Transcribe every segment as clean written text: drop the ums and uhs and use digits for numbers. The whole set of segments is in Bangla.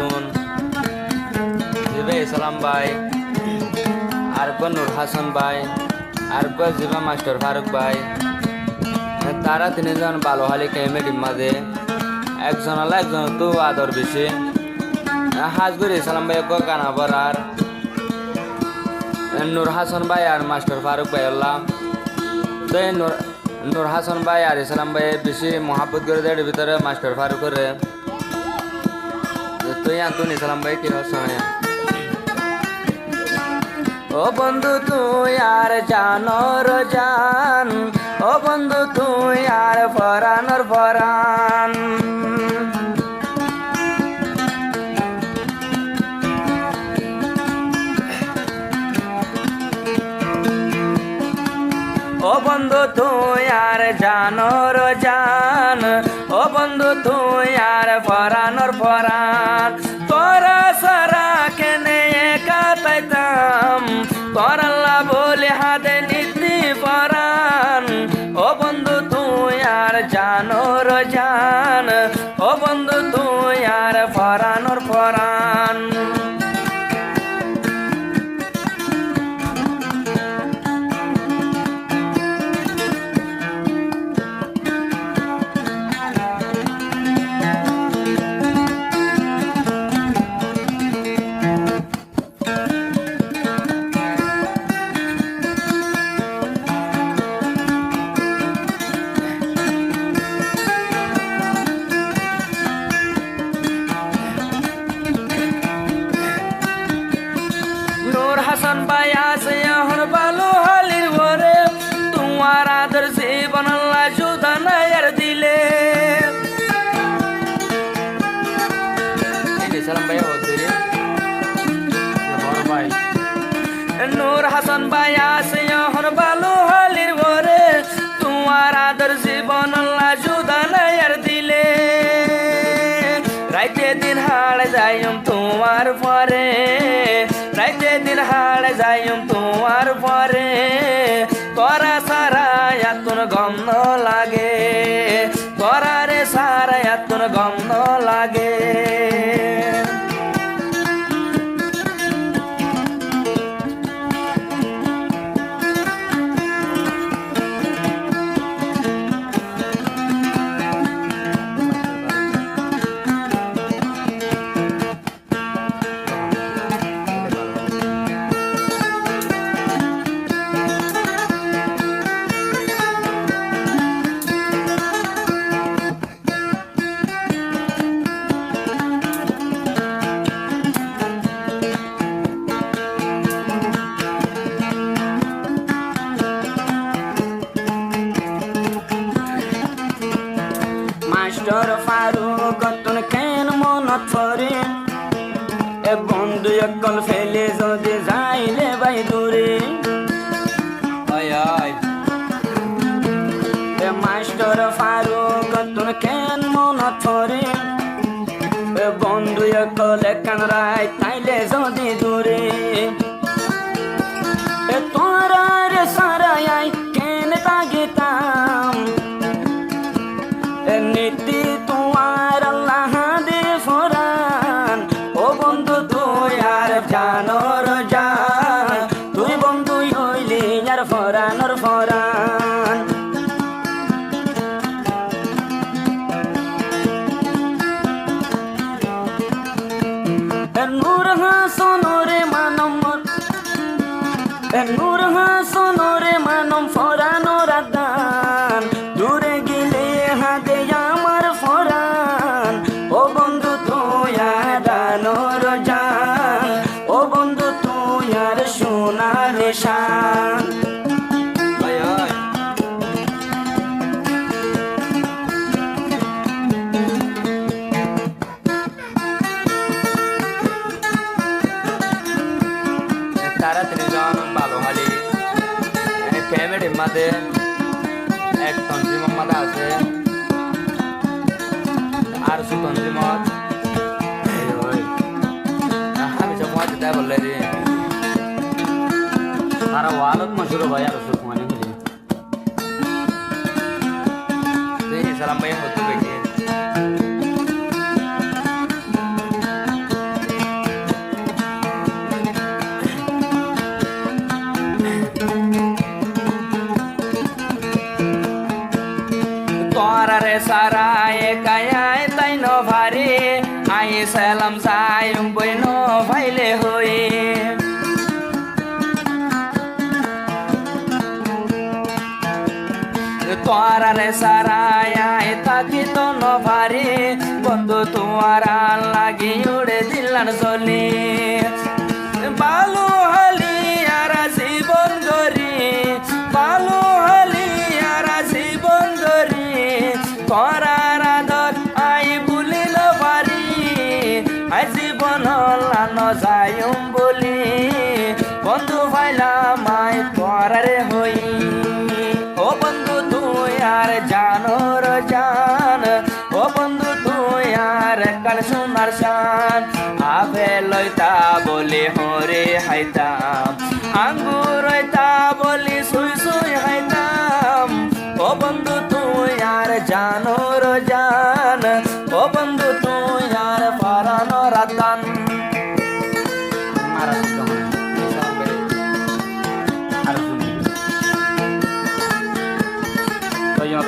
খাতুন, জিবে ইসলাম ভাই, আর নূর হাসান ভাই, আর জিবা মাস্টার ফারুক ভাই। তারা তিনজন বালোহালি কমিটির মাঝে একজন আল্লাহ একজন তো আদর বেশি। হাজগুরি ইসলাম ভাই গানা বরার, নূর হাসান ভাই আর মাস্টার ফারুক ভাই আল্লাহ তো নূর হাসান ভাই আর ইসলাম ভাই বেশি মহাব্বত করে দেয় ভিতরে মাস্টার ফারুক করে। তুই আনতুন ইসলাম ভাই কি রসনা ও বন্ধু তুই আর জানর জান, ও বন্ধু তুই আর ফরানর ফরান। ও বন্ধু তুই আর জানর জান, ও বন্ধু তুই আর ফরানর ফরান। তোরা সারা কেনে একা পাইতাম, তোর আল্লাহ বলে হাতে নীতি পরান। ও বন্ধু তুই আর জানর জান, ও বন্ধু তুই আর ফরানর ফরান। নূর হাসান ভাই আছে এখন ভালো হালির ঘরে, তোমার আদর জীবন আল্লাহ জুদা নায়ার দিলে। নূর হাসান ভাই আছে এখন ভালো হালির ঘরে, তোমার আদর জীবন আল্লাহ জুদা নায়ার দিলে। রাইতে দিন হাড় যাইম তোমার পরে, রাইতে দিন হাড় যাইম তোমার পরে। তোরা সারা এতন গন্ধ লাগে, তোরা রে সারা এতন গন্ধ লাগে। মাস্টার ফারুক তুন কেন মনত পরে, এ বন্ধু একল ফেলে যদি যাইলে বাই দূরে। এ মাস্টার ফারুক তুন কেন মনত পরে, এ বন্ধু একল একান রায় তাইলে যদি দূরে। এ তোরা রে সারাই কেন তাগিতাম, নীতি তোমার আল্লাহ দে ফরান। ও বন্ধু তুই আর জানর জান, তুই বন্ধু হইলি আর ফরানর ফরান। নূর হাসান রে মানম, নূর হাসান রে মানম ফরানর আদান। দূরে গেলে হাতে আমার ফরান, ও বন্ধু তুই আর দানর জান, ও বন্ধু তুই আর সোনার শান। তারা তিনজন বালোহালি ফ্যামিলির মাঝে এক তঞ্জিমের মাঝে আছে আর সু তঞ্জিমত আমি সব মাঝে তাই বললে রে তারা ওয়ালত মশুর ভাই আর সুখ মানে সালাম ভাই হতে দেখে আই সালাম যাই বইন ভাইলে হই তোরারে সারায় থাকি তো নভারি বন্ধু তোমার লাগি উড়ে দিলান চলি বালু হালি আর জীবন গরি বালু হালি আর জীবন গরি তোরার আদর আই বুলিল পারি আই জীবন লান যাইম বলি বন্ধু ভাইলাম আই তোরারে হই ও বন্ধু তুই আর জানোর জান ও বন্ধু তুই আর কাল সোনার শান আবে লইতা বলি হরে হাইতাম আঙ্গুর হইতা বলি সুই সুই হাইতাম ও বন্ধু তুই আর জানোর জান ও বন্ধু তুই আর পারানো রাতান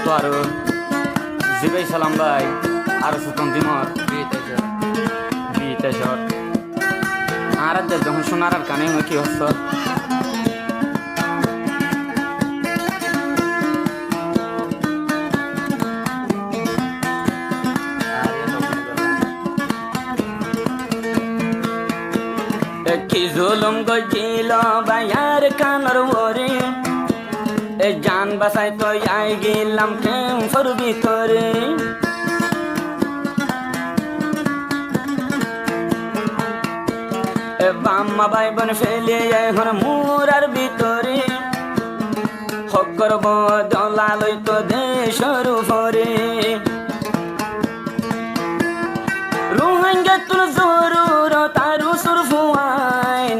তো আর জিবাই সালাম ভাই আর সুতন দিমর বিতেশ্বর আর যখন শোনার আর কানে কি হচ্ছ কি জুলুম গজিল বায়ার কানর ওরে জান বাসাই তো আই গেলাম ক্যাম্পর ভিতরে বাম্মা ভাই বোন ফেলে এখন মুরার ভিতরে হকর বদলা লইত দেশর উপরে রোহিঙ্গা তুল জরুর তারু সুরফুয়াইন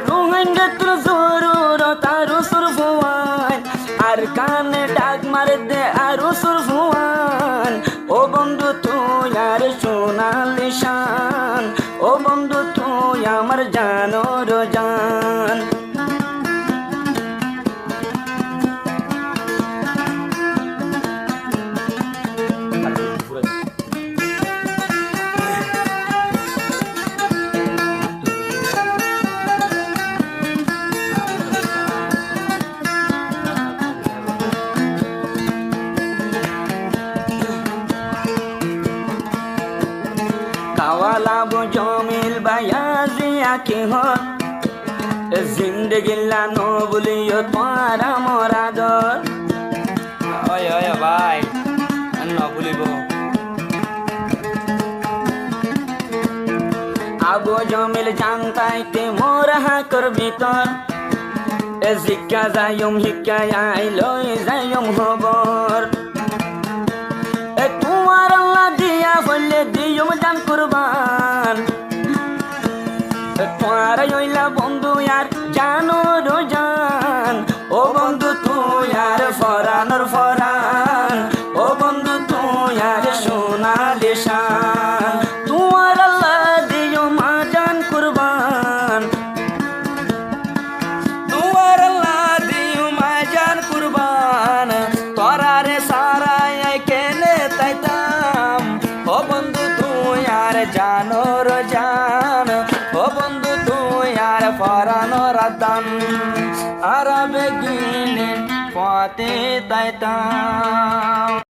রোহিঙ্গা তুল জরুর তারু সুরফুয়াইন আর কানে ডাক মারে দে আরো সুরফুয়ান ও বন্ধু তুই আর সোনালি শান ও বন্ধু তুই আমার জানোর জান কাওয়ালাবো জমিল বায়াজিয়া কি হন জিন্দগি লানো বলিও তোমারা মরাদর ওই ওই ভাই ন বলিব আবো জমিল জানতাইতে মোর হাকর ভিতর জিজ্ঞা যাইম হিক্কা আইলই যাইম খবর তোমার আল্লাহ দিয়া বললে দিয়ম জান কুরবান তোমার হইলা বন্ধু আর জানো জান ও বন্ধু তুই আর ফরানোর ফরান ও বন্ধু তুই আর সোনালি শান তোমার আল্লাহ দিও মা জান কুরবান তোমার আল্লাহ দিও মা জান কুরবান তোরারে সারাই কেনে তাইতাম ও বন্ধু তুই আর জানোর জান ও বন্ধু তুই আর ফরানোর দান আর বেগিনে পথে তাইতাম